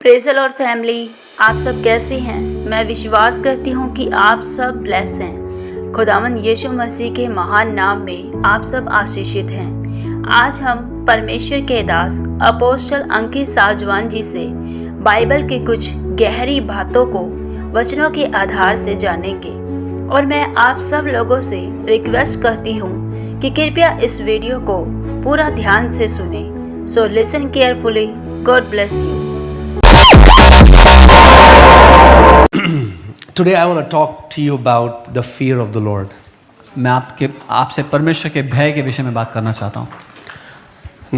Praise the Lord family, आप सब कैसे हैं? मैं विश्वास करती हूँ कि आप सब ब्लेस हैं। खुदावंद यीशु मसीह के महान नाम में आप सब आशीषित हैं। आज हम परमेश्वर के दास अपोस्टल अंकित साजवान जी से बाइबल की कुछ गहरी बातों को वचनों के आधार से जानेंगे और मैं आप सब लोगों से रिक्वेस्ट करती हूँ कि कृपया इस वीडियो को पूरा ध्यान से सुनें। So listen carefully. God bless you. Today I want to talk to you about the fear of the Lord. मैं आपसे परमेश्वर के भय के विषय में बात करना चाहता हूँ।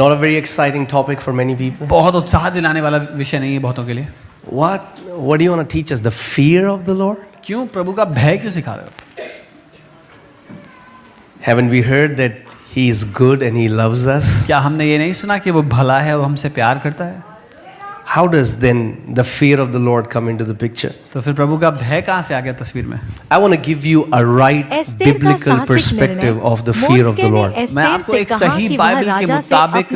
Not a very exciting topic for many people. बहुत उत्साह दिलाने वाला विषय नहीं है बहुतों के लिए। What do you want to teach us? The fear of the Lord? क्यों प्रभु का भय क्यों सिखा रहे हो? Haven't we heard that He is good and He loves us? क्या हमने ये नहीं सुना कि वो भला है और हमसे प्यार करता है? How does then the fear of the Lord come into the picture? तो फिर प्रभु का भय कहाँ से आ गया तस्वीर में? I want to give you a right biblical perspective of the fear of the Lord. मैं आपको एक सही बाइबल के मुताबिक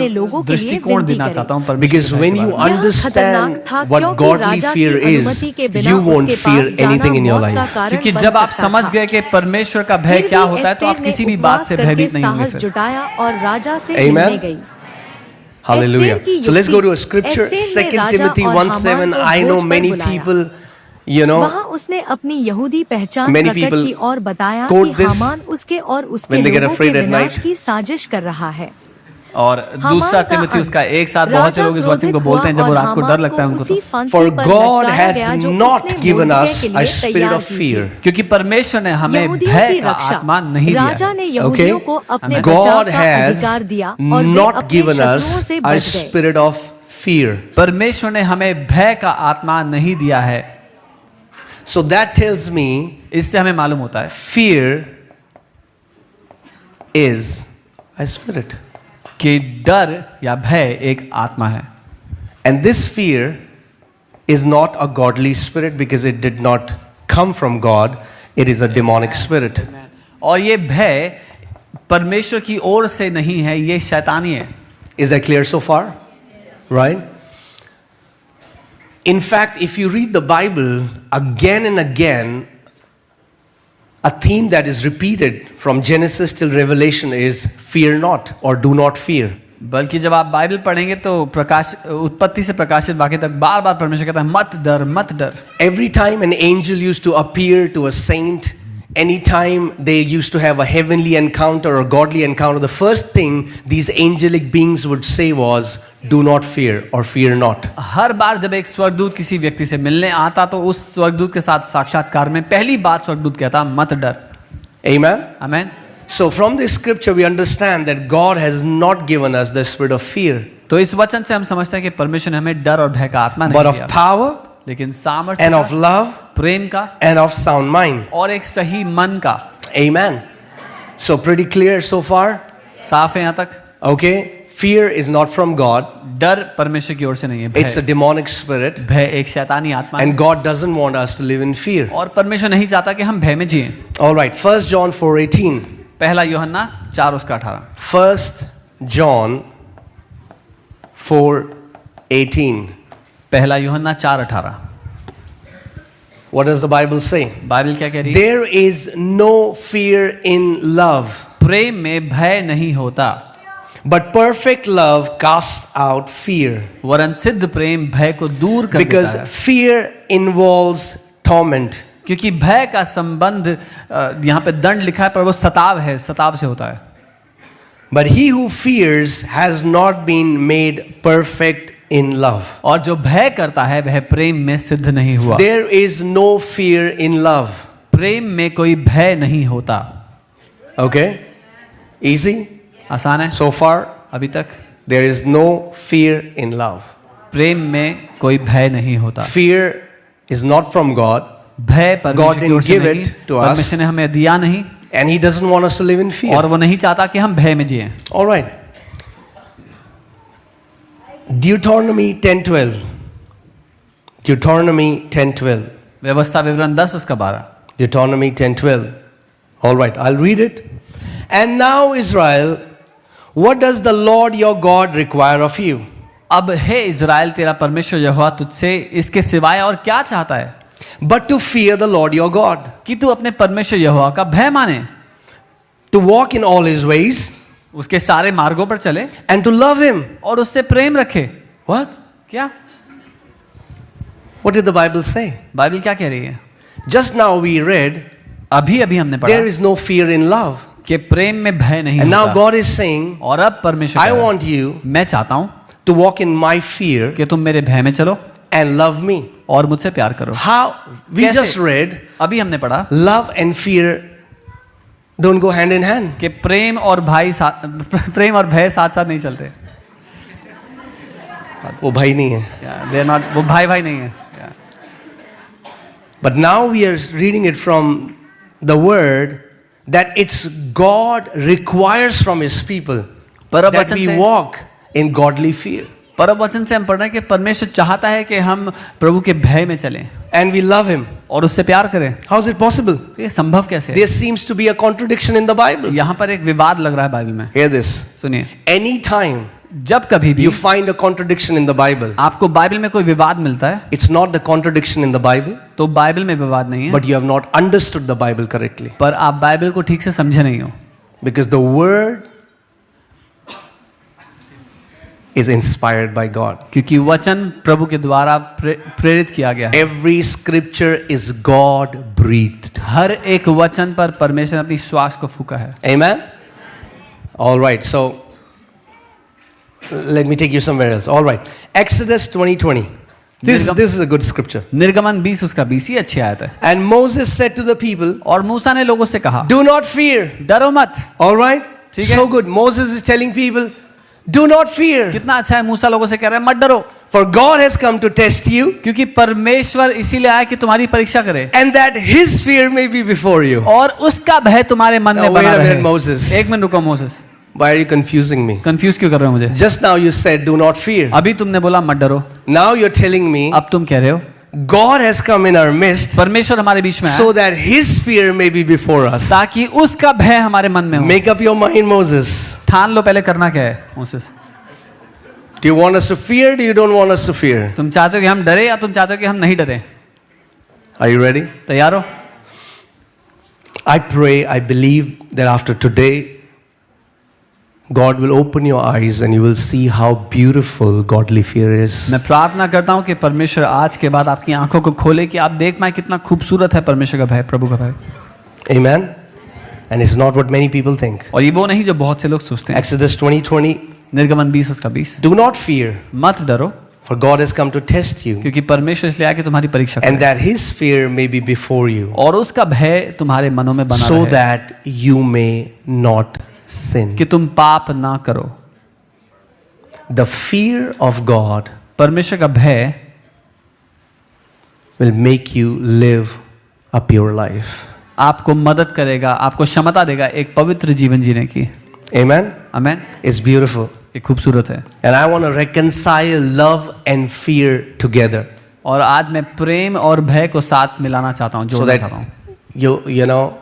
दृष्टिकोण देना चाहता हूँ। Because when you understand what godly fear is, you won't fear anything in your life. क्योंकि जब आप समझ गए कि परमेश्वर का भय क्या होता है तो आप किसी भी बात से भयभीत नहीं होंगे फिर। Amen. Hallelujah. So let's go to a scripture, 2 Timothy 1:7. I know many people, वहाँ उसने अपनी यहूदी पहचान प्रकट की और बताया कि हामान उसके और उसके लोगों के विनाश की साजिश कर रहा है। और दूसरा तिमोथी उसका एक साथ बहुत से लोग इस वचन को बोलते हैं जब वो रात को डर लगता है उनको तो। For God has not given us a spirit of fear. क्योंकि परमेश्वर ने हमें भय का आत्मा नहीं दिया। राजा ने यहूदियों को अपने God has not given us a spirit of fear. परमेश्वर ने हमें भय का आत्मा नहीं दिया है। So that tells me, इससे हमें मालूम होता है fear is a spirit. कि डर या भय एक आत्मा है। And this fear is not a godly spirit because it did not come from God. It is a demonic spirit. और ये भय परमेश्वर की ओर से नहीं है, ये शैतानी है। Is that clear so far? Right? In fact, if you read the Bible again and again, a theme that is repeated from Genesis till Revelation is fear not or do not fear. बल्कि जब आप Bible पढ़ेंगे तो उत्पत्ति से प्रकाशित वाक्य तक बार-बार परमेश्वर कहता है मत डर मत डर। Every time an angel used to appear to a saint, anytime they used to have a heavenly encounter or godly encounter, the first thing these angelic beings would say was, do not fear or fear not. हर बार जब एक स्वर्गदूत किसी व्यक्ति से मिलने आता तो उस स्वर्गदूत के साथ साक्षात्कार में पहली बात स्वर्गदूत कहता मत डर। Amen? Amen? So from this scripture we understand that God has not given us the spirit of fear. तो इस वचन से हम समझते हैं कि परमेश्वर ने हमें डर और भय का आत्मा नहीं दिया, but of power, लेकिन सामर्थ्य and of love, प्रेम का, and of sound mind, और एक सही मन का। Amen. So pretty clear so far. साफ है यहाँ तक। Okay, fear is not from God. डर परमेश्वर की ओर से नहीं है। It's a demonic spirit. भय एक शैतानी आत्मा है। And God doesn't want us to live in fear. और परमेश्वर नहीं चाहता कि हम भय में जिएं। All right, 1 John 4:18. पहला यूहन्ना 4:18। 1 John 4:18. पहला यूहन्ना 4:18। What does the Bible say? Bible क्या कह रही है? There is no fear in love. प्रेम में भय नहीं होता। But perfect love casts out fear. वरन सिद्ध प्रेम भय को दूर कर देता Because है। fear involves torment. क्योंकि भय का संबंध यहाँ पे दंड लिखा है पर वो सताव है, सताव से होता है। But he who fears has not been made perfect in love. और जो भय करता है वह प्रेम में सिद्ध नहीं हुआ। There is no fear in love. प्रेम में कोई भय नहीं होता। Okay? Easy? आसान है? So far? अभी तक? There is no fear in love. प्रेम में कोई भय नहीं होता। Fear is not from God. भय परमेश्वर की ओर से नहीं, परमेश्वर ने हमें दिया नहीं। And He doesn't want us to live in fear. और वो नहीं चाहता कि हम भय में जिएं। All right. Deuteronomy 10:12. Deuteronomy 10:12. व्यवस्था विवरण 10 उसका 12। Deuteronomy 10:12. All right, I'll read it. And now Israel, what does the Lord your God require of you? अब हे इज़राइल, तेरा परमेश्वर यहोवा तुझसे इसके सिवाय और क्या चाहता है but to fear the Lord your God, कि तू अपने परमेश्वर यहोवा का भय माने, to walk in all his ways, उसके सारे मार्गों पर चले and to love him. और उससे प्रेम रखे। What? क्या? What did the Bible say? Bible क्या कह रही है? Just now we read, अभी अभी हमने पढ़ा there is no fear in love. कि प्रेम में भय नहीं And now होता। God is saying, और अब परमेश्वर I कह रहा है, want you मैं चाहता हूँ to walk in my fear कि तुम मेरे भय में चलो and love me. और मुझसे प्यार करो। How? We कैसे? just read, अभी हमने पढ़ा love and fear don't go hand in hand. कि प्रेम और भय साथ साथ नहीं चलते। वो भाई नहीं है. They're not, वो भाई नहीं है। But now we are reading it from the word that it's God requires from his people पर that we walk in godly fear. परम वचन से हम पढ़ रहे हैं कि परमेश्वर चाहता है कि हम प्रभु के भय में चलें And we love him. और उससे प्यार करें। How is it possible? तो ये संभव कैसे है? There seems to be a contradiction in the Bible. यहाँ पर एक विवाद लग रहा है बाइबल में। Hear this. सुनिए, Anytime जब कभी भी you find a contradiction in the Bible, आपको बाइबल में कोई विवाद मिलता है it's not the contradiction in the Bible, तो बाइबल में विवाद नहीं है, but you have not understood the Bible correctly. पर आप बाइबल को ठीक से समझे नहीं हो। Because the word is inspired by God. क्योंकि वचन प्रभु के द्वारा प्रेरित किया गया है। Every scripture is God breathed. हर एक वचन पर परमेश्वर ने अपनी श्वास को फूका है। Amen? All right, so let me take you somewhere else. All right. Exodus 20:20. This is a good scripture. निर्गमन 20 उसका 20 ही अच्छी आयत है। And Moses said to the people, और मूसा ने लोगों से कहा, do not fear. डरो मत। All right? ठीक है। So good. Moses is telling people, do not fear. कितना अच्छा है, मूसा लोगों से कह रहा है मत डरो, For God has come to test you, क्योंकि परमेश्वर इसीलिए आया कि तुम्हारी परीक्षा करे and that his fear may be before you. और उसका भय तुम्हारे मन में Now, wait बना a रहे। minute, Moses. एक मिनट रुको Moses, Why are you confusing me? Confuse क्यों कर रहे हो मुझे? Just now you said, do not fear. अभी तुमने बोला मत डरो, Now you're telling me, अब तुम कह रहे हो God has come in our midst परमेश्वर हमारे बीच में so है that his fear may be before us. ताकि उसका भय हमारे मन में हो। Make up your mind, Moses. ठान लो पहले करना क्या है Moses. Do you want us to fear? Do you don't want us to fear? तुम चाहते हो कि हम डरे या तुम चाहते हो कि हम नहीं डरे? Are you ready? तैयार हो? I pray, I believe that after today, God will open your eyes and you will see how beautiful godly fear is. मैं प्रार्थना करता हूँ कि परमेश्वर आज के बाद आपकी आंखों को खोले कि आप देख पाए कितना खूबसूरत है परमेश्वर का भय, प्रभु का भय। Amen? And it's not what many people think. और ये वो नहीं जो बहुत से लोग सोचते हैं। Exodus 20:20, निर्गमन 20 उसका 20, do not fear, मत डरो for God has come to test you, क्योंकि परमेश्वर इसलिए आया कि तुम्हारी परीक्षा and करे that his fear may be before you, और उसका भय तुम्हारे मनों में बना so रहे that you may not sin. कि तुम पाप ना करो। The fear of God परमेश्वर का भय will make you live a pure life. आपको मदद करेगा, आपको क्षमता देगा एक पवित्र जीवन जीने की। Amen? आमेन। It's beautiful. ये खूबसूरत है। And I want to reconcile love and fear together और आज मैं प्रेम और भय को साथ मिलाना चाहता हूँ, so जोड़ना that चाहता हूँ। you know,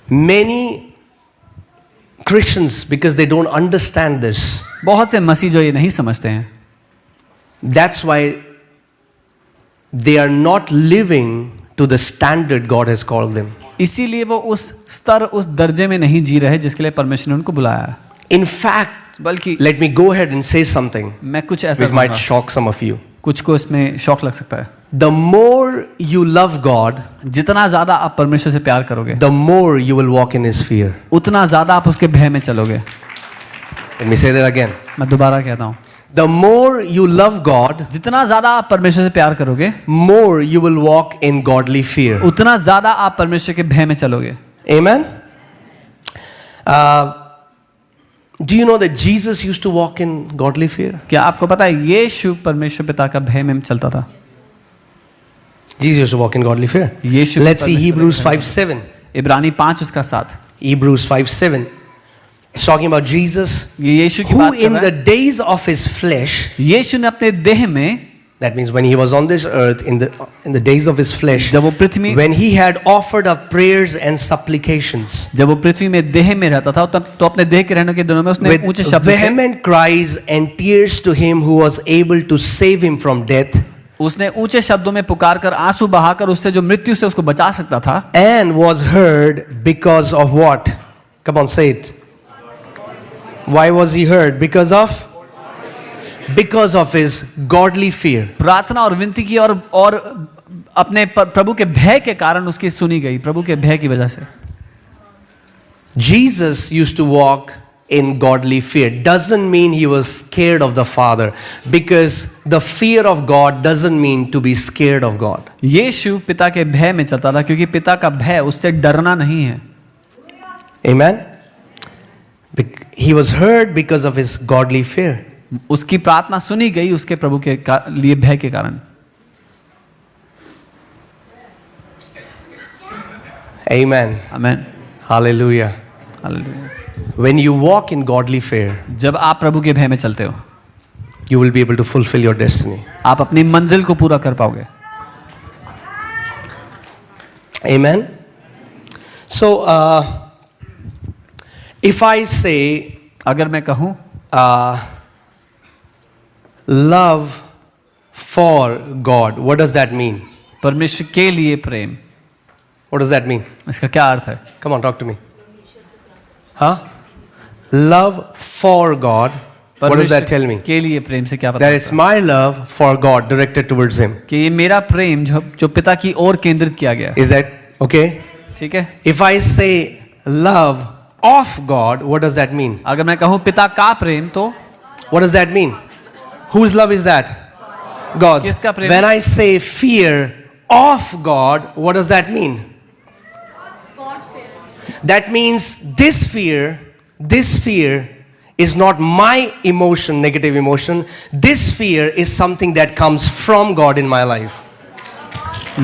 many Christians, because they don't understand this, बहुत से मसीह जो ये नहीं समझते हैं, that's why they are not living to the standard God has called them. इसीलिए वो उस स्तर, उस दर्जे में नहीं जी रहे जिसके लिए परमेश्वर ने उनको बुलाया है। In fact, बल्कि let me go ahead and say something मैं कुछ ऐसा which might कहूंगा, shock some of you. कुछ को इसमें शौक लग सकता है। The more you love God, जितना ज्यादा आप परमेश्वर से प्यार करोगे, the more you will walk in his fear. उतना ज्यादा आप उसके भय में चलोगे। Let me say that again. मैं दोबारा कहता हूँ, The more you love God, जितना ज्यादा आप परमेश्वर से प्यार करोगे, more you will walk in godly fear. उतना ज्यादा आप परमेश्वर के भय में चलोगे। Amen? Do you know that Jesus used to walk in godly fear? क्या आपको पता है यीशु परमेश्वर पिता का भय में चलता था? Jesus used to walk in godly fear. Yeshu Let's see परमेश्वर Hebrews का भय में 5:7. इब्रानी 5 उसका 7, Hebrews 5:7. It's talking about Jesus ये यीशु की who बात कर in रहा the है। days of his flesh, यीशु ने अपने देह में, that means when he was on this earth in the days of his flesh, जब वो पृथ्वी when he had offered up prayers and supplications जब वो पृथ्वी में देह में रहता था तो अपने देह के रहने के दिनों में उसने with ऊंचे शब्द से vehement cries and tears to him who was able to save him from death, उसने ऊंचे शब्दों में पुकार कर आंसू बहाकर उससे जो मृत्यु से उसको बचा सकता था, and was heard because of what? Come on, say it. Why was he heard? Because of his godly fear. प्रार्थना और विनती की और अपने प्रभु के भय के कारण उसकी सुनी गई, प्रभु के भय की वजह से। Jesus used to walk in godly fear. Doesn't mean he was scared of the Father, because the fear of God doesn't mean to be scared of God. यीशु पिता के भय में चलता था क्योंकि पिता का भय उससे डरना नहीं है। Amen. He was heard because of his godly fear. उसकी प्रार्थना सुनी गई उसके प्रभु के लिए भय के कारण। Amen. Amen. Hallelujah. Hallelujah. When you walk in godly fear, जब आप प्रभु के भय में चलते हो, you will be able to fulfill your destiny. आप अपनी मंजिल को पूरा कर पाओगे। Amen. So, if I say, अगर मैं कहूँ love for God, what does that mean? परमेश्वर के लिए प्रेम, What does that mean? इसका क्या अर्थ है? Come on, talk to me. Huh? Love for God. What does that tell me? के लिए प्रेम से क्या That बताता is my love for God directed towards Him. कि ये मेरा प्रेम जो पिता की ओर केंद्रित किया गया। Is that okay? ठीक है। If I say love of God, what does that mean? अगर मैं कहूँ पिता का प्रेम तो What does that mean? Whose love is that? God's. किसका प्रेम? When I say fear of God, what does that mean? That means this fear is not my emotion, negative emotion. This fear is something that comes from God in my life.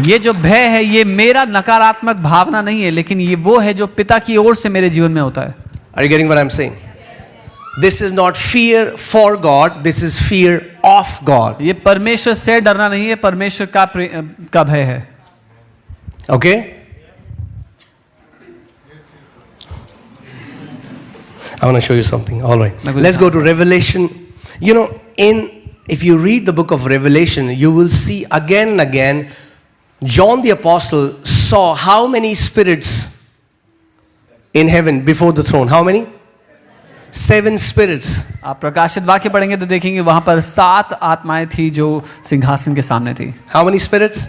ये जो भय है ये मेरा नकारात्मक भावना नहीं है, लेकिन ये वो है जो पिता की ओर से मेरे जीवन में होता है। Are you getting what I'm saying? This is not fear for God, this is fear of God. ये परमेश्वर से डरना नहीं है, परमेश्वर का भय है। Okay? I want to show you something. All right. Let's go to Revelation. You know, if you read the book of Revelation, you will see again and again, John the Apostle saw how many spirits in heaven before the throne. How many? 7 spirits. आप प्रकाशित वाक्य पढ़ेंगे तो देखेंगे वहां पर 7 आत्माएं थी जो सिंहासन के सामने थी। How many spirits?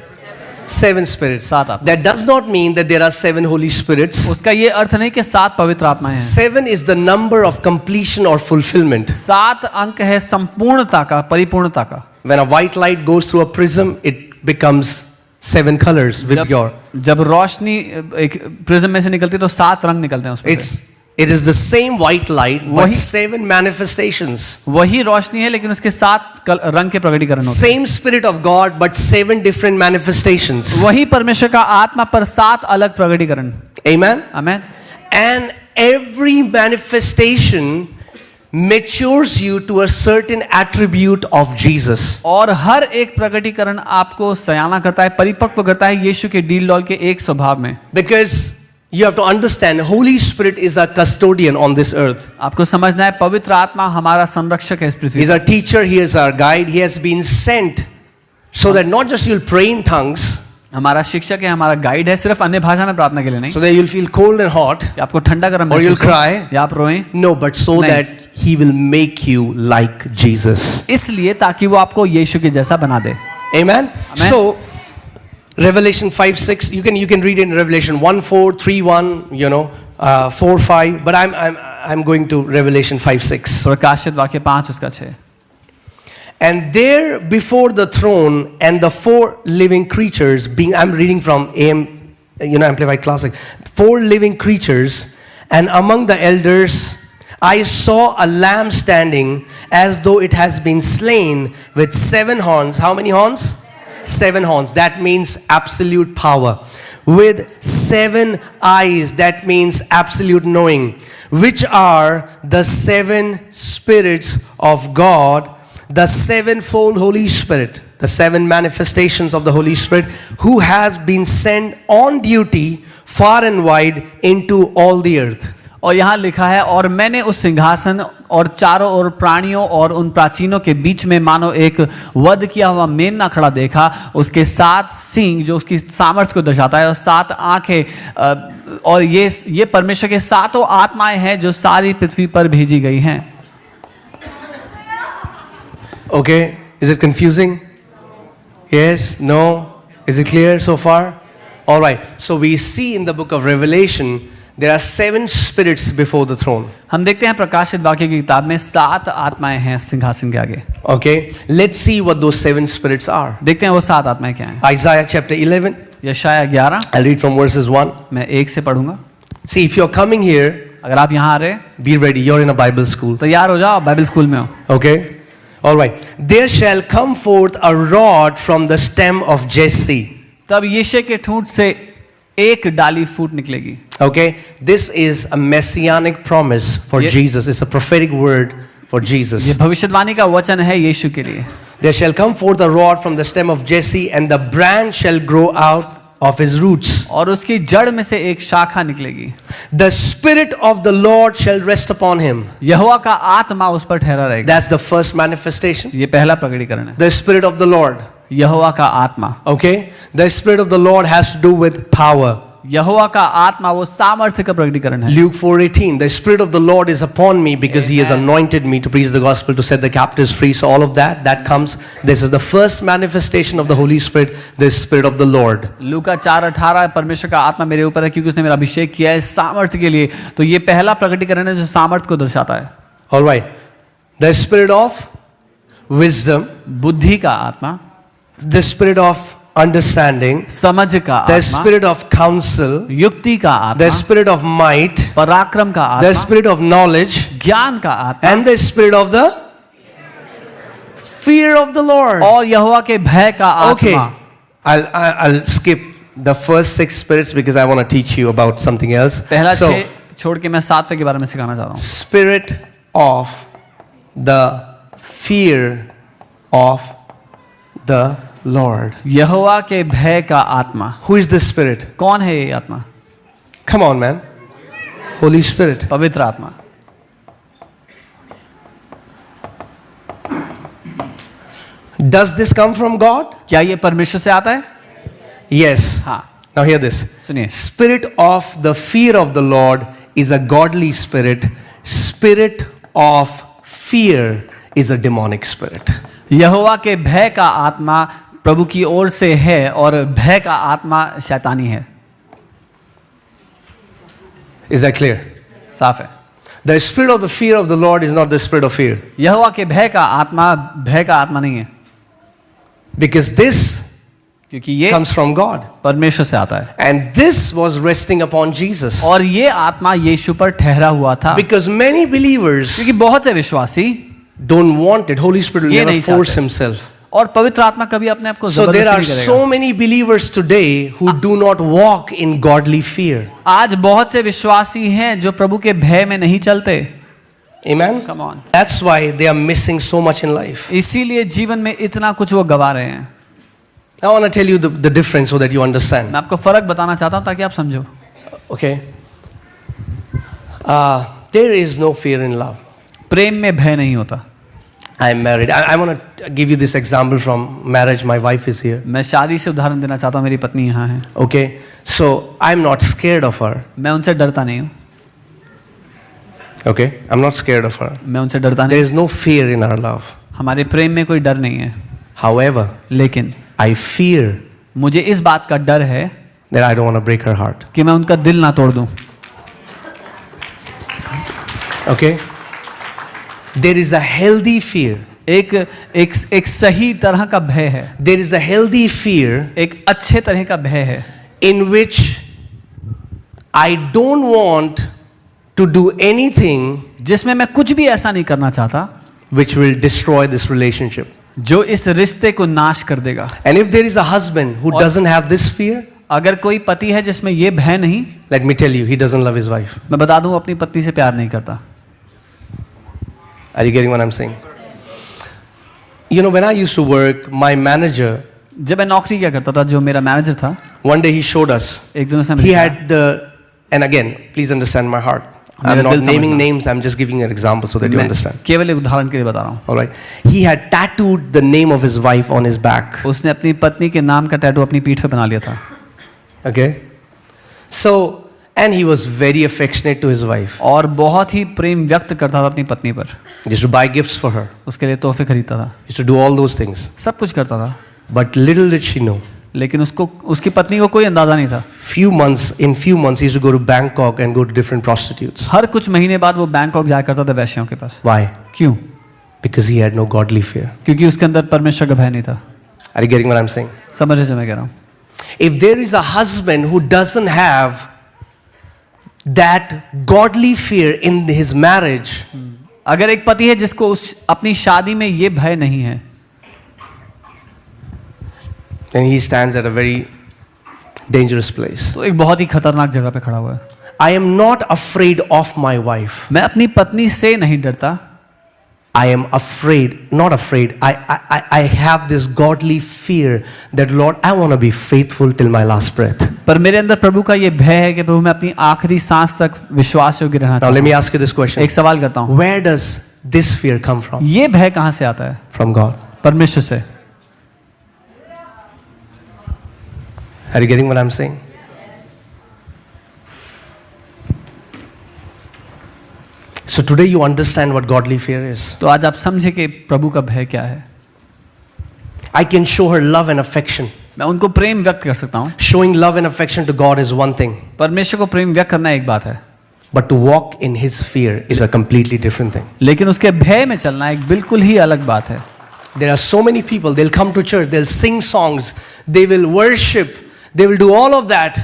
7 spirits. 7 आत्मा। That does not mean that there are 7 holy spirits. उसका ये अर्थ नहीं कि 7 पवित्र आत्माएं हैं। 7 is the number of completion or fulfillment. 7 अंक है संपूर्णता का, परिपूर्णता का। When a white light goes through a prism, it becomes 7 colors with your. जब रोशनी एक प्रिज्म में से निकलती है तो 7 रंग निकलते हैं उसमें। It is the same white light, but 7 manifestations. वही रोशनी है लेकिन उसके 7 रंग के प्रकटीकरण होते हैं। Same Spirit of God, but 7 different manifestations. वही परमेश्वर का आत्मा पर 7 अलग प्रकटीकरण। Amen. Amen. And every manifestation matures you to a certain attribute of Jesus. और हर एक प्रकटीकरण आपको सयाना करता है, परिपक्व करता है यीशु के डील डॉल के एक स्वभाव में। Because you have to understand, Holy Spirit is our custodian on this earth. आपको समझना है पवित्र आत्मा हमारा संरक्षक है इस पृथ्वी। He is our teacher, he is our guide, he has been sent so that not just you'll pray in tongues, हमारा शिक्षक है, हमारा गाइड है, सिर्फ अन्य भाषा में प्रार्थना के लिए नहीं, so that you'll feel cold and hot, कि आपको ठंडा गरम or you'll महसूस हो, cry. या आप रोएं। No, but so नहीं। that he will make you like Jesus. इसलिए ताकि वो आपको यीशु के जैसा बना दे। Amen. So Revelation 5:6, you can read in Revelation 1:4, 3:1, 4:5, but I'm going to Revelation 5:6. प्रकाशित वाक्य 5 उसका 6। And there before the throne and the 4 living creatures being, I'm reading from Amplified Classic, 4 living creatures, and among the elders I saw a lamb standing as though it has been slain with 7 horns. How many horns? 7 horns. That means absolute power. With 7 eyes. That means absolute knowing. Which are the 7 spirits of God, the 7-fold Holy Spirit. the 7 manifestations of the Holy Spirit, who has been sent on duty far and wide into all the earth. और यहाँ लिखा है, और मैंने उस सिंहासन और चारों ओर प्राणियों और उन प्राचीनों के बीच में मानो एक वध किया हुआ मेमना खड़ा देखा, उसके 7 सींग जो उसकी सामर्थ्य को दर्शाता है, और 7 आंखें, और ये परमेश्वर के 7 आत्माएं हैं जो सारी पृथ्वी पर भेजी गई हैं। Okay, is it confusing? Yes? No? Is it clear so far? All right. So we see in the book of Revelation there are 7 spirits before the throne. हम देखते हैं प्रकाशित वाक्य की किताब में 7 आत्माएं हैं सिंहासन के आगे। Okay, let's see what those 7 spirits are. देखते हैं वो 7 आत्माएं क्या हैं। Isaiah chapter 11. यशायाह 11, I'll read from verses 1. मैं 1 से पढ़ूंगा। See, if you're coming here, अगर आप यहाँ आ रहे हैं, be ready. You're in a Bible school. तैयार हो जाओ, बाइबल स्कूल में हो। Okay? All right. There shall come forth a rod from the stem of Jesse. तब यीशे के ठूंठ से एक डाली फूट निकलेगी। Okay? This is a messianic promise for Jesus. It's a prophetic word for ये Jesus. भविष्यवाणी का वचन है यीशु के लिए। There shall come forth a rod from the stem of Jesse, and the branch shall grow out of his roots. और उसकी जड़ में से एक शाखा निकलेगी। The spirit of the Lord shall rest upon him. यहोवा का आत्मा उस पर ठहरा रहेगा। That's the first manifestation. ये पहला प्रकटीकरण है। The spirit of the Lord. यहोवा का आत्मा, Okay? The spirit of the Lord has to do with power. यहोवा का आत्मा वो सामर्थ्य का प्रकटीकरण है। Luke 4:18, the spirit of the Lord is upon me because he has anointed me to preach the gospel, to set the captives free. So all of that comes. This is the first manifestation of the Holy Spirit, the spirit of the Lord. लूका 4:18, परमेश्वर का आत्मा मेरे ऊपर है क्योंकि उसने मेरा अभिषेक किया है सामर्थ्य के लिए। तो ये पहला प्रकटीकरण है जो सामर्थ्य को दर्शाता है। All right. The spirit of wisdom, बुद्धि का आत्मा, the spirit of understanding, समझ का the आत्मा, spirit of counsel, युक्ति का the आत्मा, spirit of might, पराक्रम का the आत्मा, spirit of knowledge, ज्ञान का आत्मा, and the spirit of the fear of the Lord. और यहोवा के भय का Okay, आत्मा। I'll skip the first 6 spirits because I want to teach you about something else. पहला So, 6 छोड़ के मैं 7वें के बारे में सिखाना चाह रहा हूँ। spirit of the fear of the Lord. यहोवा के भय का आत्मा। Who is this spirit? कौन है ये आत्मा? Come on, man. Holy Spirit. पवित्र आत्मा। Does this come from God? क्या ये परमेश्वर से आता है? Yes. हाँ, Now hear this. सुनिए। Spirit of the fear of the Lord is a godly spirit. Spirit of fear is a demonic spirit. यहोवा के भय का आत्मा प्रभु की ओर से है और भय का आत्मा शैतानी है। Is that clear? साफ है। The spirit of the fear of the Lord is not the spirit of fear. यहोवा के भय का आत्मा नहीं है, Because this क्योंकि ये comes from God. परमेश्वर से आता है। And this was resting upon Jesus. और ये आत्मा यीशु पर ठहरा हुआ था, Because many believers क्योंकि बहुत से विश्वासी don't want it. Holy Spirit will ये never नहीं force चाहते। himself. और पवित्र आत्मा कभी अपने आप को So there जबरदस्ती are नहीं so करेगा। many believers today who do not walk in godly fear. आज बहुत से विश्वासी हैं जो प्रभु के भय में नहीं चलते। Amen? Come on। That's why they are missing so much in life. इसीलिए जीवन में इतना कुछ वो गवा रहे हैं। I want to tell you the difference so that you understand. मैं आपको फर्क बताना चाहता हूँ ताकि आप समझो। Okay? There is no fear in love. प्रेम में भय नहीं होता। I'm married. I want to give you this example from marriage. My wife is here. मैं शादी से उदाहरण देना चाहता हूँ, मेरी पत्नी यहाँ है। Okay? So I'm not scared of her. मैं उनसे डरता नहीं हूँ। Okay? I'm not scared of her. मैं उनसे डरता There नहीं। is no fear in our love. हमारे प्रेम में कोई डर नहीं है, However, लेकिन I fear मुझे इस बात का डर है that I don't want to break her heart. कि मैं उनका दिल ना तोड़ दूं। Okay? There is a healthy fear. एक सही तरह का भय है, There is a healthy fear एक अच्छे तरह का भय है in which I don't want to do anything जिसमें मैं कुछ भी ऐसा नहीं करना चाहता which will destroy this relationship. जो इस रिश्ते को नाश कर देगा। And if there is a husband who doesn't have this fear, अगर कोई पति है जिसमें ये भय नहीं, let me tell you, he doesn't love his wife. मैं बता दूं अपनी पत्नी से प्यार नहीं करता। Are you getting what I'm saying? You know, when I used to work, my manager, जब मैं नौकरी किया करता था, जो मेरा मैनेजर था, one day he showed us. एक दिन उसने He मुझे had the, and again, please understand my heart. I'm मेरा not दिल naming समझना। names. I'm just giving you an example so that you मैं understand. केवल एक उदाहरण के लिए बता रहा हूँ। All right. He had tattooed the name of his wife on his back. उसने अपनी पत्नी के नाम का टैटू अपनी पीठ पे बना लिया था। Okay. So, and he was very affectionate to his wife. और बहुत ही प्रेम व्यक्त करता था अपनी पत्नी पर। He used to buy gifts for her. उसके लिए तोहफे खरीदता था, He used to do all those things. सब कुछ करता था। But little did she know. लेकिन उसको उसकी पत्नी को कोई अंदाजा नहीं था। In few months, he used to go to Bangkok and go to different prostitutes. हर कुछ महीने बाद वो बैंकॉक जाया करता था वैश्यों के पास। Why? क्यों? Because he had no godly fear. क्योंकि उसके अंदर परमेश्वर का भय नहीं था। Are you getting what I'm saying? समझ रहे जो मैं कह रहा हूँ? If there is a husband who doesn't have that godly fear in his marriage, अगर एक पति है जिसको उस अपनी शादी में ये भय नहीं है, then he stands at a very dangerous place. तो एक बहुत ही खतरनाक जगह पे खड़ा हुआ है। I am not afraid of my wife. मैं अपनी पत्नी से नहीं डरता, I am afraid, not afraid. I have this godly fear that Lord, I want to be faithful till my last breath. पर मेरे अंदर प्रभु का ये भय है कि प्रभु मैं अपनी आखिरी सांस तक विश्वास योग्य रहना Now चाहता let me हूँ। ask you this question. एक सवाल करता हूँ, Where does this fear come from? ये भय कहाँ से आता है? From God. परमेश्वर से। Are you getting what I'm saying? So today you understand what godly fear is. तो आज आप समझे कि प्रभु का भय क्या है। I can show her love and affection. मैं उनको प्रेम व्यक्त कर सकता हूँ। Showing love and affection to God is one thing, परमेश्वर को प्रेम व्यक्त करना एक बात है, but to walk in His fear is a completely different thing. लेकिन उसके भय में चलना एक बिल्कुल ही अलग बात है। There are so many people, they'll come to church, they'll sing songs, they will worship, they will do all of that,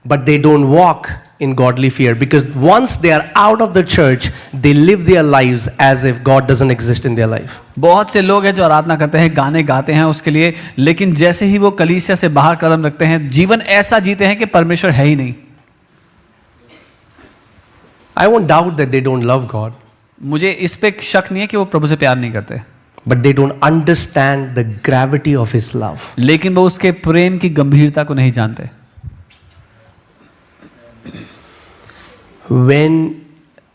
but they don't walk in godly fear, because once they are out of the church, they live their lives as if God doesn't exist in their life. बहुत से लोग हैं जो आराधना करते हैं, गाने गाते हैं उसके लिए, लेकिन जैसे ही वो कलीसिया से बाहर कदम रखते हैं, जीवन ऐसा जीते हैं कि परमेश्वर है ही नहीं। I won't doubt that they don't love God, मुझे इस पे शक नहीं है कि वो प्रभु से प्यार नहीं करते, but they don't understand the gravity of His love. लेकिन वो उसके प्रेम की गंभीरता को नहीं जानते।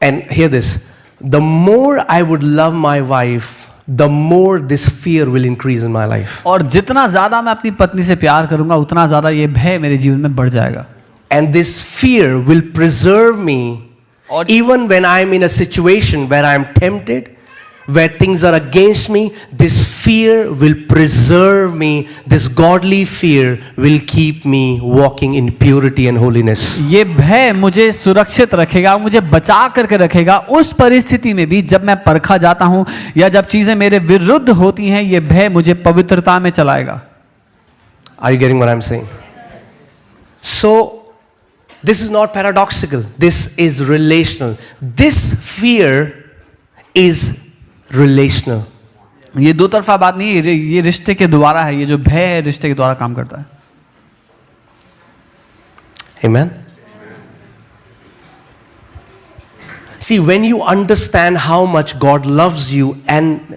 And hear this, the more I would love my wife, the more this fear will increase in my life. और जितना ज्यादा मैं अपनी पत्नी से प्यार करूंगा, उतना ज्यादा ये भय मेरे जीवन में बढ़ जाएगा। And this fear will preserve me even when I'm in a situation where I'm tempted, where things are against me. This fear will preserve me. This godly fear will keep me walking in purity and holiness. ये भय मुझे सुरक्षित रखेगा, मुझे बचा करके रखेगा उस परिस्थिति में भी जब मैं परखा जाता हूं या जब चीजें मेरे विरुद्ध होती हैं। ये भय मुझे पवित्रता में चलाएगा। Are you getting what I'm saying? So this is not paradoxical. This is relational. This fear is relational. ये दो तरफा बात नहीं है, ये रिश्ते के द्वारा है। ये जो भय है रिश्ते के द्वारा काम करता है। Amen. See, when you understand how much God loves you and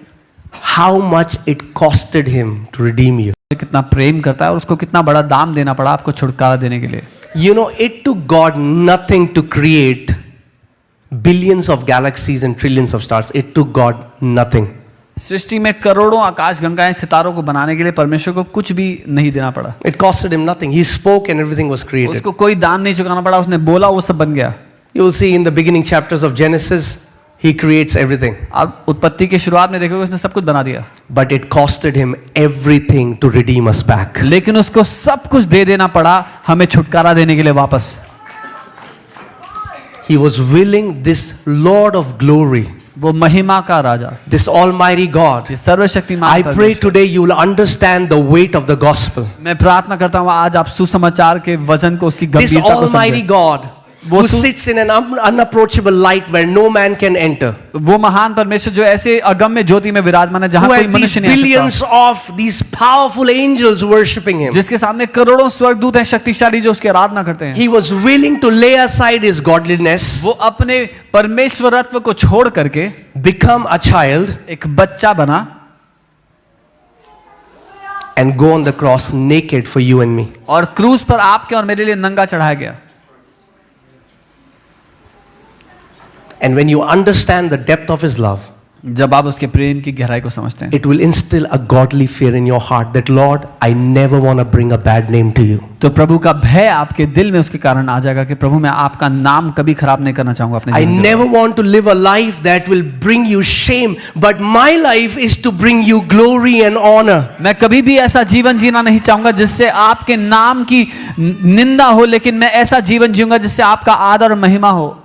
how much it costed Him to redeem you. कितना प्रेम करता है और उसको कितना बड़ा दाम देना पड़ा आपको छुटकारा देने के लिए। You know, it took God nothing to create billions of galaxies and trillions of stars. It took God nothing. सृष्टि में करोड़ों आकाश गंगाएं सितारों को बनाने के लिए परमेश्वर को कुछ भी नहीं देना पड़ा। It costed Him nothing. He spoke and everything was created. उसको कोई दाम नहीं चुकाना पड़ा, उसने बोला वो सब बन गया। You will see in the beginning chapters of Genesis, He creates everything. अब उत्पत्ति के शुरुआत में देखोगे उसने सब कुछ बना दिया। But it costed Him everything to redeem us back. लेकिन उसको सब कुछ दे देना पड़ा हमें छुटकारा देने के लिए वापस। He was willing, this Lord of glory, वो महिमा का राजा, this Almighty God. ये सर्वशक्तिमान I pray परमेश्वर। today you will understand the weight of the gospel. मैं प्रार्थना करता हूँ आज आप सुसमाचार के वजन को, उसकी This गंभीरता को Almighty समझें। God who sits in an unapproachable light where no man can enter. वो महान परमेश्वर जो ऐसे अगम्य ज्योति में विराजमान है जहाँ Who कोई has these मनुष्य नहीं आ billions सकता, of these powerful angels worshiping Him. जिसके सामने करोड़ों स्वर्गदूत हैं शक्तिशाली जो उसकी आराधना करते हैं। He was willing to lay aside His godliness, वो अपने परमेश्वरत्व को छोड़ करके become a child, एक बच्चा बना and go on the cross naked for you and me. और क्रूस पर आपके और मेरे लिए नंगा चढ़ाया गया. And when you understand the depth of his love, जब आप उसके प्रेम की गहराई को समझते हैं, it will instill a godly fear in your heart that Lord, I never want to bring a bad name to you. तो प्रभु का भय आपके दिल में उसके कारण आ जाएगा कि प्रभु मैं आपका नाम कभी खराब नहीं करना चाहूंगा अपने I जीवन में. never want to live a life that will bring you shame, but my life is to bring you glory and honor. मैं कभी भी ऐसा जीवन जीना नहीं चाहूंगा जिससे आपके नाम की निंदा हो, लेकिन मैं ऐसा जीवन जीऊंगा जिससे आपका आदर और महिमा हो.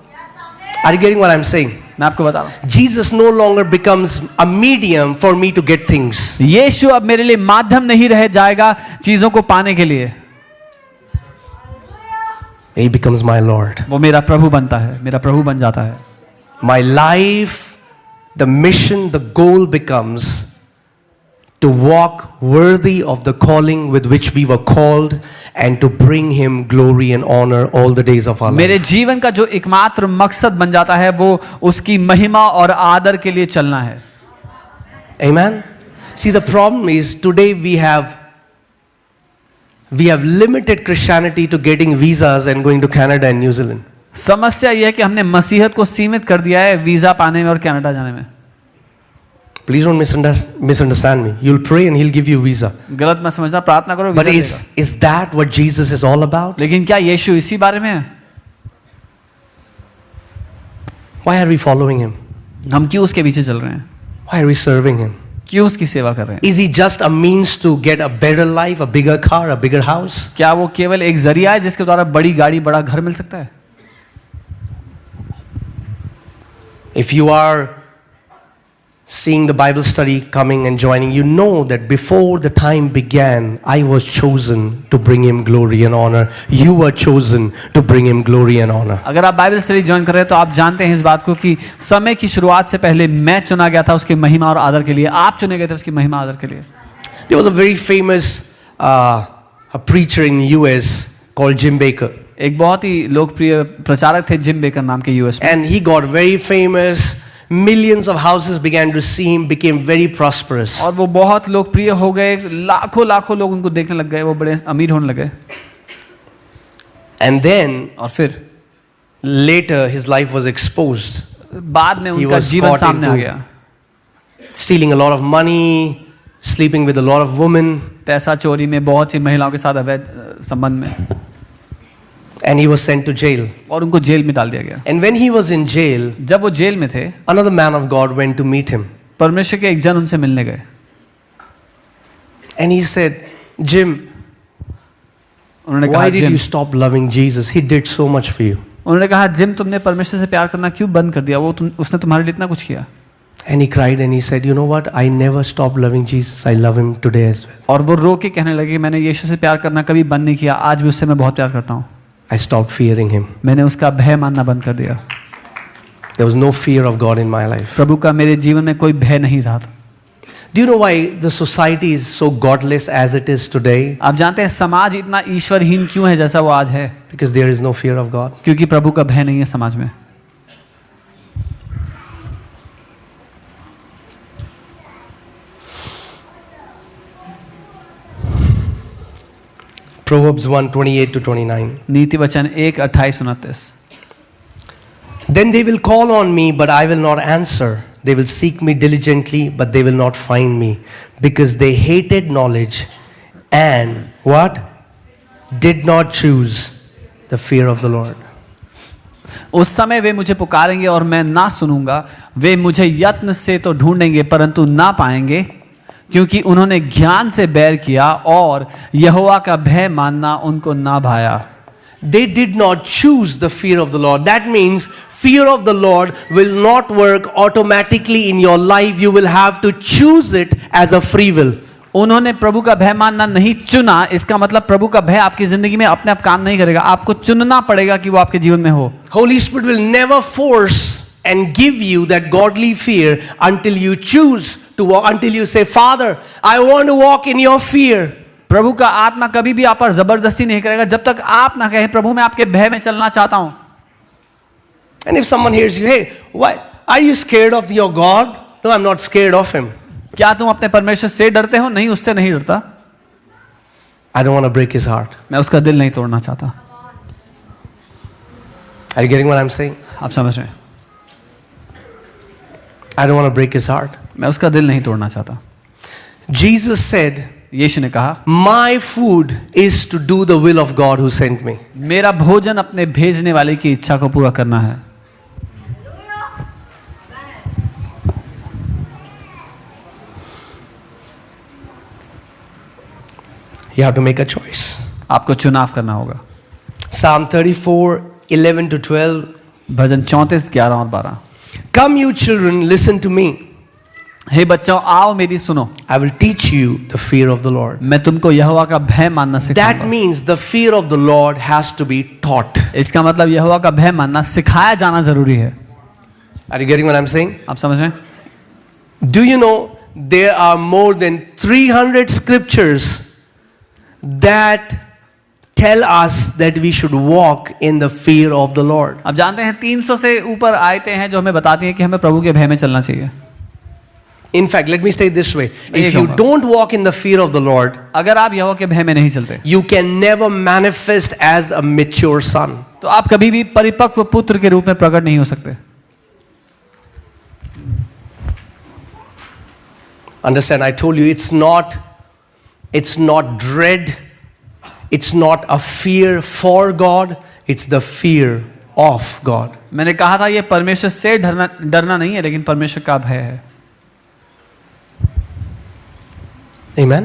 Are you getting what I'm saying? मैं आपको बता रहा हूं, Jesus no longer becomes a medium for me to get things. यीशु अब मेरे लिए माध्यम नहीं रह जाएगा चीजों को पाने के लिए. He becomes my Lord. वो मेरा प्रभु बनता है, मेरा प्रभु बन जाता है. My life, the mission, the goal becomes to walk worthy of the calling with which we were called and to bring him glory and honor all the days of our मेरे life. जीवन का जो एकमात्र मकसद बन जाता है वो उसकी महिमा और आदर के लिए चलना है. Amen. See, the problem is today we have limited Christianity to getting visas and going to Canada and New Zealand. समस्या यह है कि हमने मसीहत को सीमित कर दिया है वीजा पाने में और कनाडा जाने में. Please don't misunderstand me. You'll pray and he'll give you visa. गलत मत समझना, प्रार्थना करो But वीजा देगा. is that what Jesus is all about? लेकिन क्या यीशु इसी बारे में है? Why are we following him? हम क्यों उसके पीछे चल रहे हैं? Why are we serving him? क्यों उसकी सेवा कर रहे हैं? Is he just a means to get a better life, a bigger car, a bigger house? क्या वो केवल एक जरिया है जिसके द्वारा बड़ी गाड़ी, बड़ा घर मिल सकता है? If you are seeing the Bible study coming and joining, you know that before the time began, I was chosen to bring him glory and honor. You were chosen to bring him glory and honor. अगर आप Bible study join कर रहे हैं तो आप जानते हैं इस बात को कि समय की शुरुआत से पहले मैं चुना गया था उसकी महिमा और आदर के लिए. आप चुने गए थे उसकी महिमा आदर के लिए. There was a very famous a preacher in US called Jim Baker. एक बहुत ही लोकप्रिय प्रचारक थे जिम बेकर नाम के यूएस में. And he got very famous. Millions of houses began to see him, became very prosperous. और वो बहुत लोकप्रिय हो गए, लाखों लोग उनको देखने लग गए, वो बड़े अमीर होने लगे. And then और फिर later his life was exposed. बाद में उनका was जीवन caught सामने आ into- गया. Stealing a lot of money, sleeping with a lot of women, पैसा चोरी में, बहुत सी महिलाओं के साथ अवैध संबंध में, and he was sent to jail. और उनको जेल में डाल दिया गया. And when he was in jail, जब वो जेल में थे, another man of God went to meet him. परमेश्वर के एक जन उनसे मिलने गए. And he said, Jim, उन्होंने कहा why did gym, you stop loving Jesus? He did so much for you. उन्होंने कहा जिम तुमने परमेश्वर से प्यार करना क्यों बंद कर दिया? उसने तुम्हारे लिए इतना कुछ किया. And he cried and he said, you know what? I never stopped loving Jesus. I love him today as well. और वो रो के कहने लगे मैंने यीशु से प्यार करना कभी बंद नहीं किया, आज भी उससे मैं बहुत प्यार करता हूँ. I stopped fearing him. मैंने उसका भय मानना बंद कर दिया. There was no fear of God in my life. प्रभु का मेरे जीवन में कोई भय नहीं रहा था. Do you know why the society is so godless as it is today? आप जानते हैं समाज इतना ईश्वरहीन क्यों है जैसा वो आज है? Because there is no fear of God. क्योंकि प्रभु का भय नहीं है समाज में. Proverbs 1:28 to 29. नीति वचन 1:28-29. Then they will call on me, but I will not answer. They will seek me diligently, but they will not find me, because they hated knowledge and what? Did not choose the fear of the Lord. उस समय वे मुझे पुकारेंगे और मैं ना सुनूंगा. वे मुझे यत्न से तो ढूंढेंगे परंतु ना पाएंगे, क्योंकि उन्होंने ज्ञान से बैर किया और यहोवा का भय मानना उनको ना भाया. They did not choose the fear of the Lord. That means fear of the Lord will not work automatically in your life. You will have to choose it as a free will. उन्होंने प्रभु का भय मानना नहीं चुना. इसका मतलब प्रभु का भय आपकी जिंदगी में अपने आप काम नहीं करेगा. आपको चुनना पड़ेगा कि वो आपके जीवन में हो. Holy Spirit will never force and give you that godly fear until you choose to walk, until you say, Father, I want to walk in your fear. प्रभु का आत्मा कभी भी आप पर जबरदस्ती नहीं करेगा जब तक आप ना कहें प्रभु मैं आपके भय में चलना चाहता हूं. And if someone hears you, hey, why are you scared of your God? No, I'm not scared of him. क्या तुम अपने परमेश्वर से डरते हो? नहीं, उससे नहीं डरता. I don't want to break his heart. मैं उसका दिल नहीं तोड़ना चाहता. Are you getting what I'm saying? आप समझ रहे हैं? I don't want to break his heart. मैं उसका दिल नहीं तोड़ना चाहता. Jesus said, यीशु ने कहा, my food is to do the will of God who sent me. मेरा भोजन अपने भेजने वाले की इच्छा को पूरा करना है. You have to make a choice. आपको चुनाव करना होगा. Psalm 34:11-12. भजन 34, 11 और 12. Come you children, listen to me. हे बच्चों, आओ मेरी सुनो. I will teach you the fear of the Lord. मैं तुमको यहोवा का भय मानना सिखाऊंगा. That means the fear of the Lord has to be taught. इसका मतलब यहोवा का भय मानना सिखाया जाना जरूरी है. Are you getting what I'm saying? आप समझ रहे हैं? Do you know there are more than 300 scriptures that tell us that we should walk in the fear of the Lord. आप जानते हैं 300 से ऊपर आयतें हैं जो हमें बताती हैं कि हमें प्रभु के भय में चलना चाहिए. In fact, let me say it this way. If you don't walk in the fear of the Lord, अगर आप यहोवा के भय में नहीं चलते, you can never manifest as a mature son. तो आप कभी भी परिपक्व पुत्र के रूप में प्रकट नहीं हो सकते. Understand, I told you it's not dread, it's not a fear for God, it's the fear of God. मैंने कहा था ये परमेश्वर से डरना नहीं है, लेकिन परमेश्वर का भय है. Amen.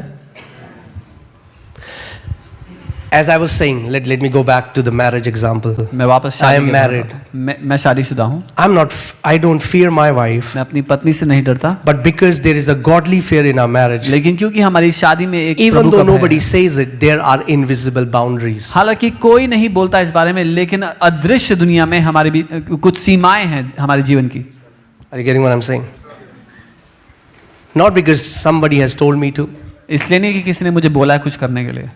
As I was saying, let me go back to the marriage example. मैं वापस I शादी am के married. मैं शादीशुदा हूँ. I don't fear my wife, मैं अपनी पत्नी से नहीं डरता, but because there is a godly fear in our marriage, लेकिन क्योंकि हमारी शादी में एक even प्रभु though का भय nobody है. says it, there are invisible boundaries. हालांकि कोई नहीं बोलता इस बारे में, लेकिन अदृश्य दुनिया में हमारी भी कुछ सीमाएं हैं हमारे जीवन की. Are you getting what I'm saying? Not because somebody has told me to. इसलिए नहीं कि किसी ने मुझे बोला है कुछ करने के लिए.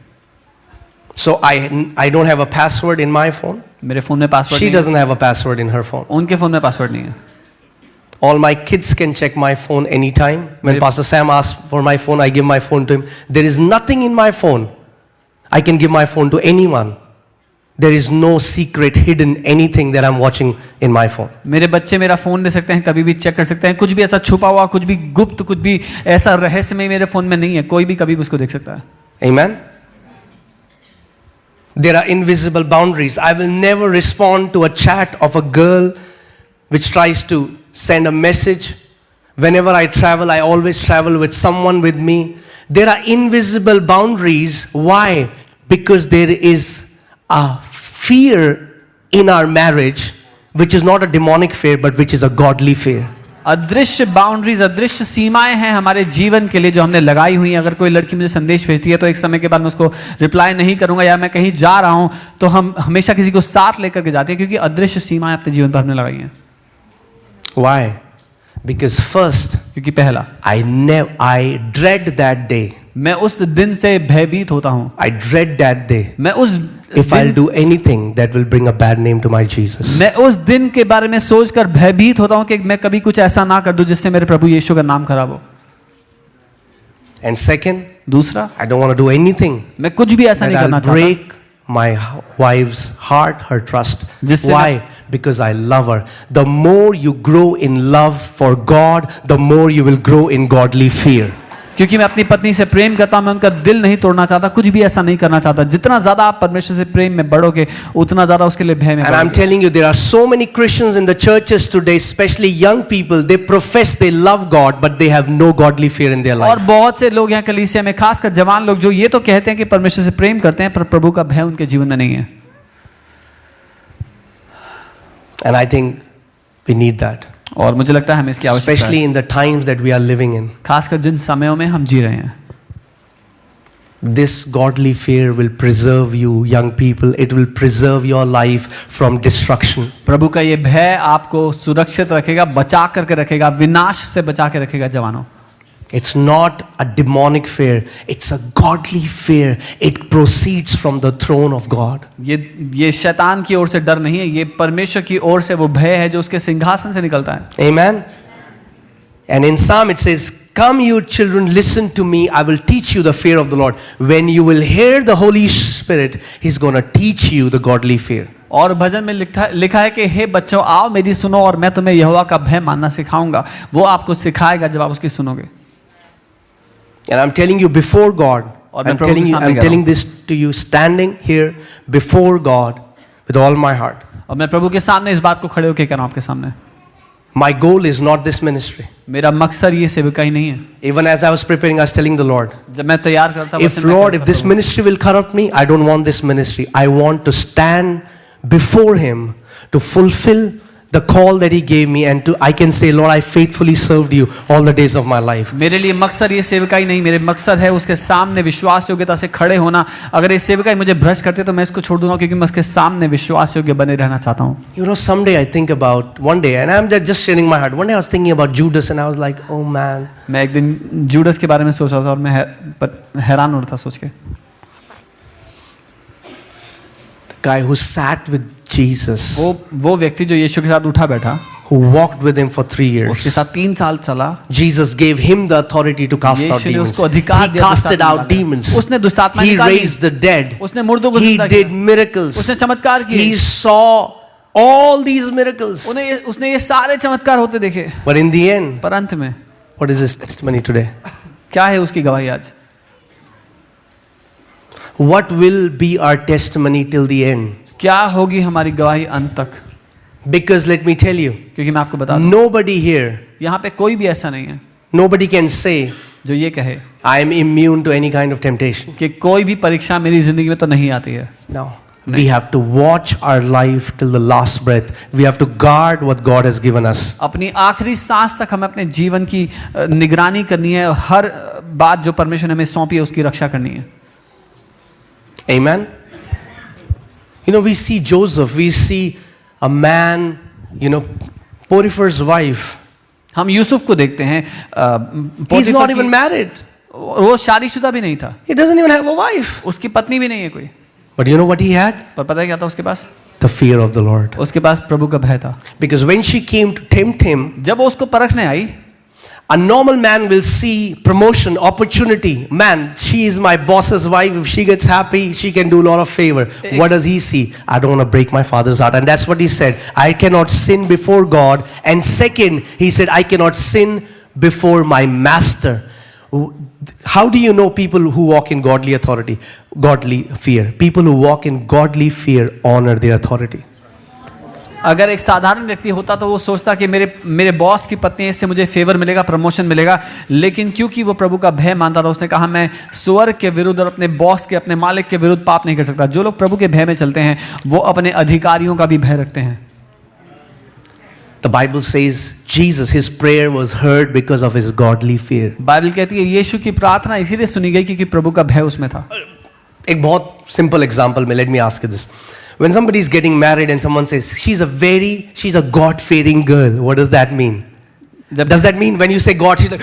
So I don't have a password in my phone. मेरे फोन में पासवर्ड She नहीं है. doesn't have a password in her phone. उनके फोन में पासवर्ड नहीं है. All my kids can check my phone anytime. When Pastor Sam asks for my phone, I give my phone to him. There is nothing in my phone. I can give my phone to anyone. There is no secret, hidden anything that I'm watching in my phone. मेरे बच्चे मेरा phone ले सकते हैं, कभी भी check कर सकते हैं. कुछ भी ऐसा छुपा हुआ, कुछ भी गुप्त, कुछ भी ऐसा रहस्यमय मेरे फोन में नहीं है. कोई भी कभी भी उसको देख सकता है. Amen. There are invisible boundaries. I will never respond to a chat of a girl which tries to send a message. Whenever I travel, I always travel with someone with me. There are invisible boundaries. Why? Because there is a fear in our marriage, which is not a demonic fear, but which is a godly fear. अदृश्य boundaries, अदृश्य सीमाएं हैं हमारे जीवन के लिए जो हमने लगाई हुई हैं. अगर कोई लड़की मुझे संदेश भेजती है तो एक समय के बाद मैं उसको रिप्लाई नहीं करूंगा, या मैं कहीं जा रहा हूं तो हम हमेशा किसी को साथ लेकर के जाते हैं, क्योंकि अदृश्य सीमाएं अपने जीवन पर हमने लगाई हैं. Why? Because first, क्योंकि पहला, I dread that day. मैं उस दिन से भयभीत होता हूं. I dread that day. मैं उस If I'll do anything that will bring a bad name to my Jesus. मैं उस दिन के बारे में सोचकर भयभीत होता हूं कि मैं कभी कुछ ऐसा ना कर दूं जिससे मेरे प्रभु यीशु का नाम खराब हो. And second, दूसरा, I don't want to do anything मैं कुछ भी ऐसा that नहीं करना I'll चाहता break my wife's heart, her trust. जिससे Why? Because I love her. The more you grow in love for God, the more you will grow in godly fear. क्योंकि मैं अपनी पत्नी से प्रेम करता हूं, मैं उनका दिल नहीं तोड़ना चाहता, कुछ भी ऐसा नहीं करना चाहता. जितना ज्यादा आप परमेश्वर से प्रेम में बढ़ोगे, उतना ज्यादा उसके लिए भय में And I'm बढ़ोगे. telling you, there are so many Christians in the churches today, especially young people, they profess they love God, but they have no godly fear in their और life. बहुत से लोग यहाँ कलीसिया में, खासकर जवान लोग, जो ये तो कहते हैं कि परमेश्वर से प्रेम करते हैं, पर प्रभु का भय उनके जीवन में नहीं है. And I think we need that. और मुझे लगता है हमें इसकी आवश्यकता Especially है, in the times that we are living in. खासकर जिन समयों में हम जी रहे हैं. This godly fear will preserve you, young people. It will preserve your life from destruction. प्रभु का ये भय आपको सुरक्षित रखेगा, बचा करके रखेगा, विनाश से बचा के रखेगा. जवानों, It's not a demonic fear. It's a godly fear. It proceeds from the throne of God. ये शैतान की ओर से डर नहीं है, ये परमेश्वर की ओर से वो भय है जो उसके सिंहासन से निकलता है. Amen. And in Psalm it says, "Come, you children, listen to me. I will teach you the fear of the Lord." When you will hear the Holy Spirit, He's going to teach you the godly fear. और भजन में लिखा है कि हे बच्चों आओ मेरी सुनो और मैं तुम्हें यहोवा का भय मानना सिखाऊंगा। वो आपको सिखाएगा जब आप उसकी सुनोगे। And I'm telling you before God, I'm telling this to you standing here before God with all my heart. और मैं प्रभु के सामने इस बात को खड़े होकर कह रहा हूं आपके सामने। My goal is not this ministry. मेरा मकसद ये सेवकाई नहीं है। Even as I was preparing, I was telling the Lord, जब मैं तैयार करता if Lord, if this ministry will corrupt me, I don't want this ministry. I want to stand before Him to fulfill the call that He gave me, and I can say, Lord, I faithfully served you all the days of my life. मेरे लिए मकसद ये सेवकाई नहीं, मेरे मकसद है उसके सामने विश्वास योग्यता से खड़े होना। अगर ये सेवकाई मुझे भ्रष्ट करते तो मैं इसको छोड़ दूंगा, क्योंकि मैं उसके सामने विश्वास योग्य बने रहना चाहता हूँ। You know, someday I think about one day, and I'm just sharing my heart. One day I was thinking about Judas, and I was like, oh man. मैं एक दिन जूडस के बारे में सोच रहा था और मैं हैरान हो रहा था सोच के। The guy who sat with Jesus, वो व्यक्ति जो यीशु के साथ उठा बैठा, who walked with him for 3 years. उसके साथ 3 साल चला। Jesus gave him the authority to cast out demons. He casted out demons. उसने दुष्टात्मा He निकाली। raised the dead. उसने मुर्दों को He जिंदा did किया। miracles. उसने चमत्कार किए। He saw all these miracles. उसने ये सारे चमत्कार होते देखे। But in the end, पर अंत में what is his testimony today? क्या है उसकी गवाही आज? What will be our testimony till the end? क्या होगी हमारी गवाही अंत तक? Because let me tell you, क्योंकि मैं आपको बता दूं, nobody here, यहाँ पे कोई भी ऐसा नहीं है nobody can say, जो ये कहे I am immune to any kind of temptation. कि कोई भी परीक्षा मेरी जिंदगी में तो नहीं आती है। No. We have to watch our life till the last breath. We have to guard what God has given us. अपनी आखिरी सांस तक हमें अपने जीवन की निगरानी करनी है और हर बात जो परमेश्वर ने हमें सौंपी है उसकी रक्षा करनी है। Amen. You know, we see Joseph, we see a man, you know, Potiphar's wife. हम यूसुफ को देखते हैं। He's not even married. वो शादीशुदा भी नहीं था। He doesn't even have a wife. उसकी पत्नी भी नहीं है कोई। But you know what he had? पर पता है क्या था उसके पास? The fear of the Lord. उसके पास प्रभु का भय था। Because when she came to tempt him, जब वो उसको परखने आई, a normal man will see promotion, opportunity. Man, she is my boss's wife. If she gets happy, she can do a lot of favor. What does he see? I don't want to break my father's heart. And that's what he said. I cannot sin before God. And second, he said, I cannot sin before my master. How do you know people who walk in godly authority, godly fear? People who walk in godly fear honor their authority. अगर एक साधारण व्यक्ति होता तो वो सोचता कि मेरे बॉस की पत्नी है, इससे मुझे फेवर मिलेगा, प्रमोशन मिलेगा। लेकिन क्योंकि वो प्रभु का भय मानता था, उसने कहा मैं स्वर्ग के विरुद्ध और अपने बॉस के, अपने मालिक के विरुद्ध पाप नहीं कर सकता। जो लोग प्रभु के भय में चलते हैं वो अपने अधिकारियों का भी भय रखते हैं। The Bible says Jesus, his prayer was heard because of his godly fear. Bible कहती है यीशु की प्रार्थना इसीलिए सुनी गई क्योंकि प्रभु का भय उसमें था। एक बहुत simple example में, let me ask you this. When somebody is getting married and someone says she's a God-fearing girl, what does that mean? Does that mean when you say God, she's like?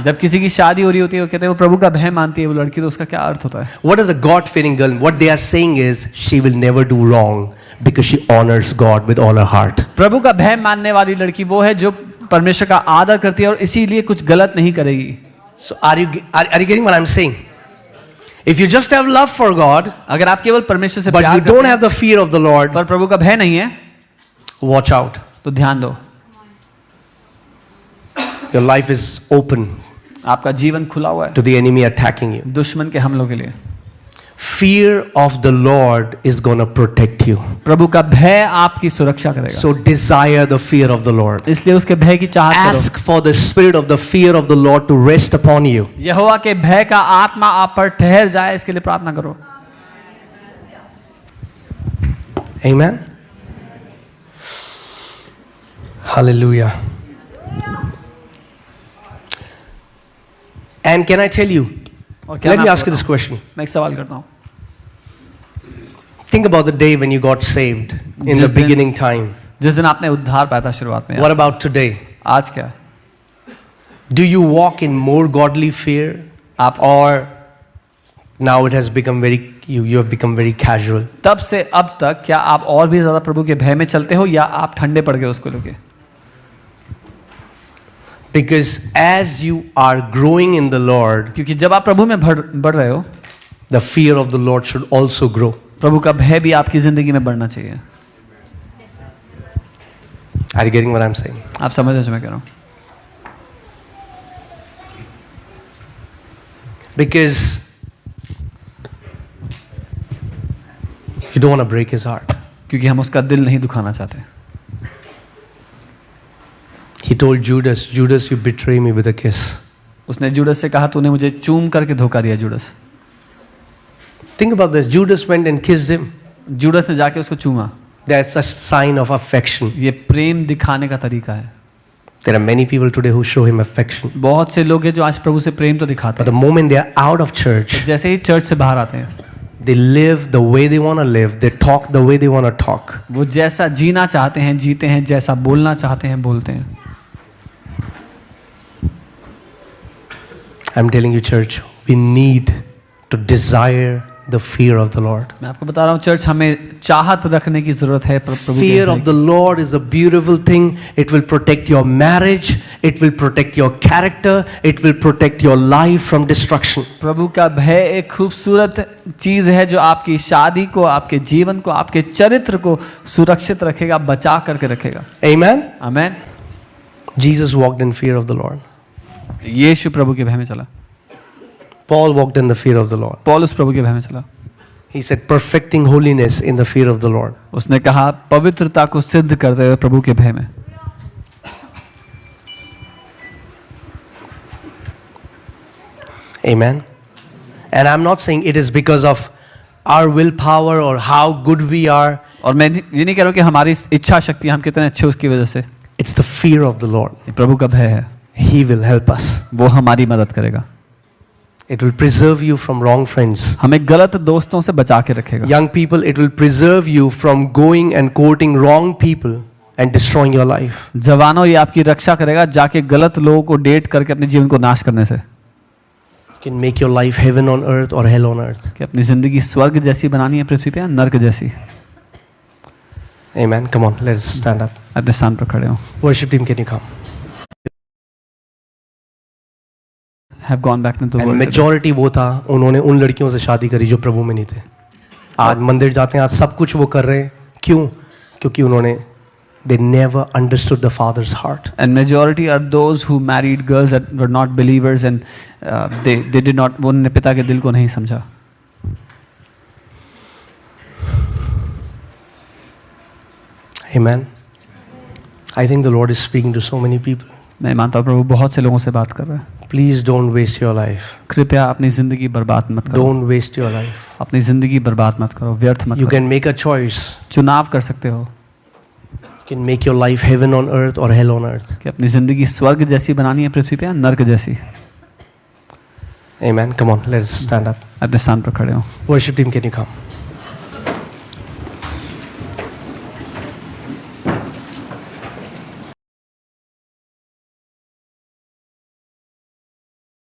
जब किसी की शादी हो रही होती है वो कहते हैं वो प्रभु का भय मानती है वो लड़की, तो उसका क्या अर्थ होता है? What is a God-fearing girl? What they are saying is she will never do wrong because she honors God with all her heart. प्रभु का भय मानने वाली लड़की वो है जो परमेश्वर का आदर करती है और इसीलिए कुछ गलत नहीं करेगी। So are you getting what I'm saying? If you just have love for God, अगर आप केवल परमेश्वर से but प्यार you करते don't हैं have the fear of the Lord, पर प्रभु का भय नहीं है, watch out. तो ध्यान दो, Your life is open आपका जीवन खुला हुआ है to the enemy attacking you. दुश्मन के हमलों के लिए। Fear of the Lord is going to protect you. प्रभु का भय आपकी सुरक्षा करेगा। So desire the fear of the Lord. इसलिए उसके भय की चाहत करो। Ask for the spirit of the fear of the Lord to rest upon you. यहोवा के भय का आत्मा आप पर ठहर जाए, इसके लिए प्रार्थना करो। Amen. Hallelujah. And can I tell you? Let me ask you this question. मैं एक सवाल करता हूँ। Think about the day when you got saved in the beginning time. जिस दिन आपने उद्धार पाया था शुरुआत में। What about today? आज क्या? Do you walk in more godly fear? Or now it has become you have become very casual? तब से अब तक क्या आप और भी ज्यादा प्रभु के भय में चलते हो या आप ठंडे पड़ गए उसको लेके? Because as you are growing in the Lord, क्योंकि जब आप प्रभु में बढ़ रहे हो, the fear of the Lord should also grow. प्रभु का भय भी आपकी जिंदगी में बढ़ना चाहिए। Are you getting what I'm saying? आप समझ रहे हो जो मैं कह रहा हूँ? Because you don't want to break his heart. क्योंकि हम उसका दिल नहीं दुखाना चाहते। He told Judas, Judas, you betray me with a kiss. उसने जुडस से कहा, तूने मुझे चूम करके धोखा दिया जुडस। Think about this. Judas went and kissed him. जुडस ने जाके उसको चूमा। That's a sign of affection. ये प्रेम दिखाने का तरीका है। There are many people today who show him affection. बहुत से लोग हैं जो आज प्रभु से प्रेम तो दिखाते But the हैं, moment they are out of church, जैसे ही चर्च से बाहर आते हैं, they live the way they want to live. They talk the way they want to talk. वो जैसा जीना चाहते हैं जीते हैं, जैसा बोलना चाहते हैं बोलते हैं। I'm telling you, church, we need to desire the fear of the Lord. मैं आपको बता रहा हूँ चर्च, हमें चाहत रखने की जरूरत है प्रभु के Fear भय of की। the Lord is a beautiful thing. It will protect your marriage. It will protect your character. It will protect your life from destruction. प्रभु का भय एक खूबसूरत चीज है जो आपकी शादी को, आपके जीवन को, आपके चरित्र को सुरक्षित रखेगा, बचा करके रखेगा। Amen? आमीन। Jesus walked in fear of the Lord. यीशु प्रभु के भय में चला। Paul walked in the fear of the Lord. पौलुस प्रभु के भय में चला। He said, perfecting holiness in the fear of the Lord. उसने कहा पवित्रता को सिद्ध करते हुए प्रभु के भय में। Amen. And I'm not saying it is because of our willpower or how good we are. और मैं ये नहीं कह रहा हूँ कि हमारी इच्छा शक्ति, हम कितने अच्छे उसकी वजह से। It's the fear of the Lord. ये प्रभु का भय है, He will help us. वो हमारी मदद करेगा। It will preserve you from wrong friends. हमें गलत दोस्तों से बचा के रखेगा। Young people, it will preserve you from going and courting wrong people and destroying your life. जवानों, ये आपकी रक्षा करेगा जाके गलत लोगों को डेट करके अपने जीवन को नाश करने से। You can make your life heaven on earth or hell on earth. कि अपनी जिंदगी स्वर्ग जैसी बनानी है पृथ्वी पे या नर्क जैसी। Amen. Come on, let's stand up. अपने स्थान पर खड़े हो। Worship team, can you come? Have gone back into the And world today. majority वो था, उन्होंने उन लड़कियों से शादी करी जो प्रभु में नहीं थे। आज मंदिर जाते हैं, आज सब कुछ वो कर रहे हैं। क्यों? क्योंकि उन्होंने they never understood the Father's heart. And majority are those who married girls that were not believers and they did not, वो उन्होंने पिता के दिल को नहीं समझा। Amen. I think the Lord is speaking to so many people. मैं मानता हूँ प्रभु बहुत से लोगों से बात कर रहा है। Please don't waste your life. कृपया अपनी जिंदगी बर्बाद मत करो। Don't waste your life. अपनी जिंदगी बर्बाद मत करो, व्यर्थ मत You करो। can make a choice. चुनाव कर सकते हो You can make your life heaven on earth or hell on earth. कि अपनी जिंदगी स्वर्ग जैसी बनानी है पृथ्वी पे या नर्क जैसी। Amen. Come on, let's stand up. अपने स्थान पर खड़े हो। Worship team, can you come?